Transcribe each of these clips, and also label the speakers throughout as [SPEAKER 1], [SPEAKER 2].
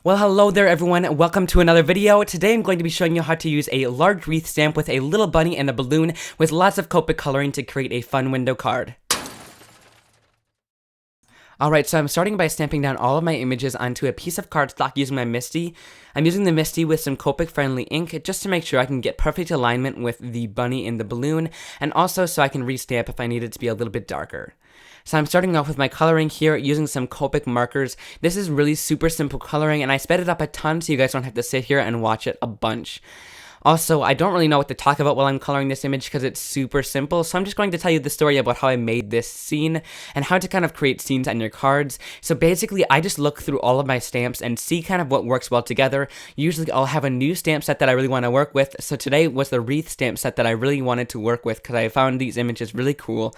[SPEAKER 1] Well, hello there everyone, welcome to another video. Today I'm going to be showing you how to use a large wreath stamp with a little bunny and a balloon with lots of Copic coloring to create a fun window card. Alright, so I'm starting by stamping down all of my images onto a piece of cardstock using my Misty. I'm using the Misty with some Copic friendly ink just to make sure I can get perfect alignment with the bunny and the balloon, and also so I can restamp if I need it to be a little bit darker. So I'm starting off with my coloring here using some Copic markers. This is really super simple coloring and I sped it up a ton so you guys don't have to sit here and watch it a bunch. Also, I don't really know what to talk about while I'm coloring this image because it's super simple, so I'm just going to tell you the story about how I made this scene and how to kind of create scenes on your cards. So basically, I just look through all of my stamps and see kind of what works well together. Usually, I'll have a new stamp set that I really want to work with, so today was the wreath stamp set that I really wanted to work with because I found these images really cool.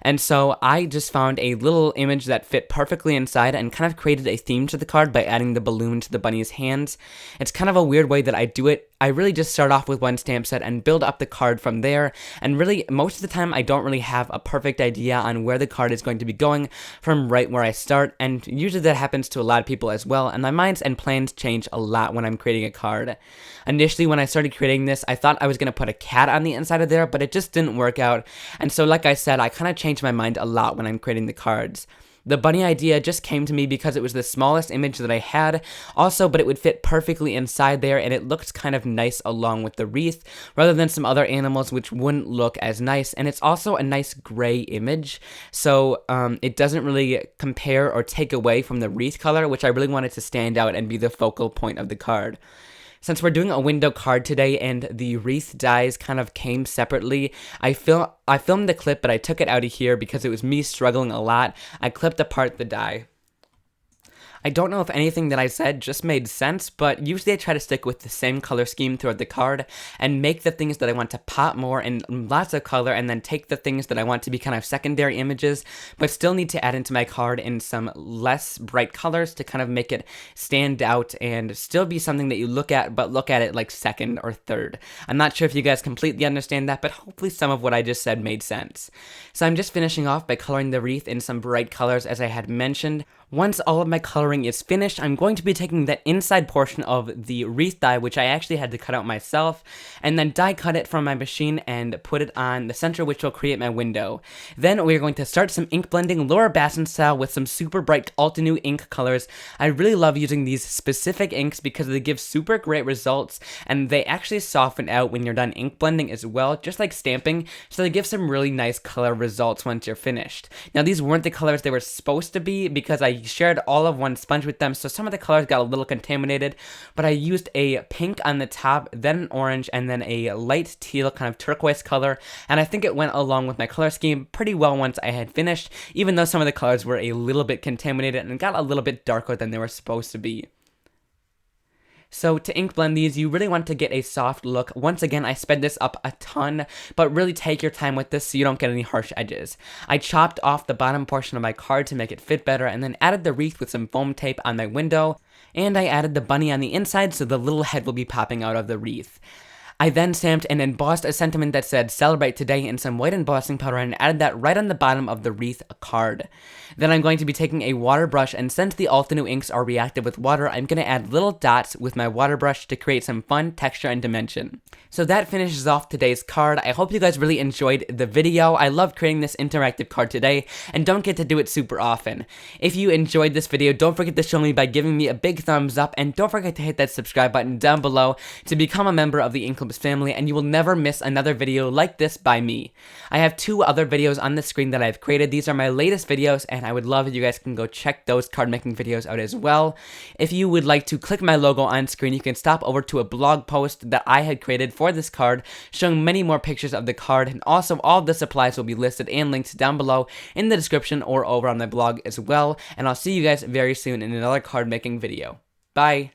[SPEAKER 1] And so I just found a little image that fit perfectly inside and kind of created a theme to the card by adding the balloon to the bunny's hands. It's kind of a weird way that I do it. I really just start off with one stamp set and build up the card from there, and really most of the time I don't really have a perfect idea on where the card is going to be going from right where I start, and usually that happens to a lot of people as well, and my minds and plans change a lot when I'm creating a card. Initially when I started creating this, I thought I was going to put a cat on the inside of there, but it just didn't work out, and so like I said, I kind of changed my mind a lot when I'm creating the cards. The bunny idea just came to me because it was the smallest image that I had, also, but it would fit perfectly inside there, and it looked kind of nice along with the wreath, rather than some other animals which wouldn't look as nice, and it's also a nice gray image, so it doesn't really compare or take away from the wreath color, which I really wanted to stand out and be the focal point of the card. Since we're doing a window card today and the wreath dies kind of came separately, I filmed the clip, but I took it out of here because it was me struggling a lot. I clipped apart the die. I don't know if anything that I said just made sense, but usually I try to stick with the same color scheme throughout the card and make the things that I want to pop more in lots of color, and then take the things that I want to be kind of secondary images, but still need to add into my card in some less bright colors to kind of make it stand out and still be something that you look at, but look at it like second or third. I'm not sure if you guys completely understand that, but hopefully some of what I just said made sense. So I'm just finishing off by coloring the wreath in some bright colors as I had mentioned. Once all of my coloring is finished, I'm going to be taking that inside portion of the wreath die, which I actually had to cut out myself, and then die cut it from my machine and put it on the center, which will create my window. Then we're going to start some ink blending, Laura Basson style, with some super bright Altenew ink colors. I really love using these specific inks because they give super great results, and they actually soften out when you're done ink blending as well, just like stamping, so they give some really nice color results once you're finished. Now these weren't the colors they were supposed to be because I shared all of one sponge with them, so some of the colors got a little contaminated, but I used a pink on the top, then an orange, and then a light teal kind of turquoise color, and I think it went along with my color scheme pretty well once I had finished, even though some of the colors were a little bit contaminated and got a little bit darker than they were supposed to be. So to ink blend these, you really want to get a soft look. Once again, I sped this up a ton, but really take your time with this so you don't get any harsh edges. I chopped off the bottom portion of my card to make it fit better, and then added the wreath with some foam tape on my window, and I added the bunny on the inside so the little head will be popping out of the wreath. I then stamped and embossed a sentiment that said "Celebrate Today" in some white embossing powder and added that right on the bottom of the wreath card. Then I'm going to be taking a water brush, and since the Altenew inks are reactive with water, I'm going to add little dots with my water brush to create some fun texture and dimension. So that finishes off today's card. I hope you guys really enjoyed the video. I love creating this interactive card today and don't get to do it super often. If you enjoyed this video, don't forget to show me by giving me a big thumbs up, and don't forget to hit that subscribe button down below to become a member of the Inklibs family, and you will never miss another video like this by me. I have 2 other videos on the screen that I've created. These are my latest videos, and I would love if you guys can go check those card making videos out as well. If you would like to click my logo on screen, you can stop over to a blog post that I had created for this card, showing many more pictures of the card, and also all the supplies will be listed and linked down below in the description or over on my blog as well, and I'll see you guys very soon in another card making video. Bye!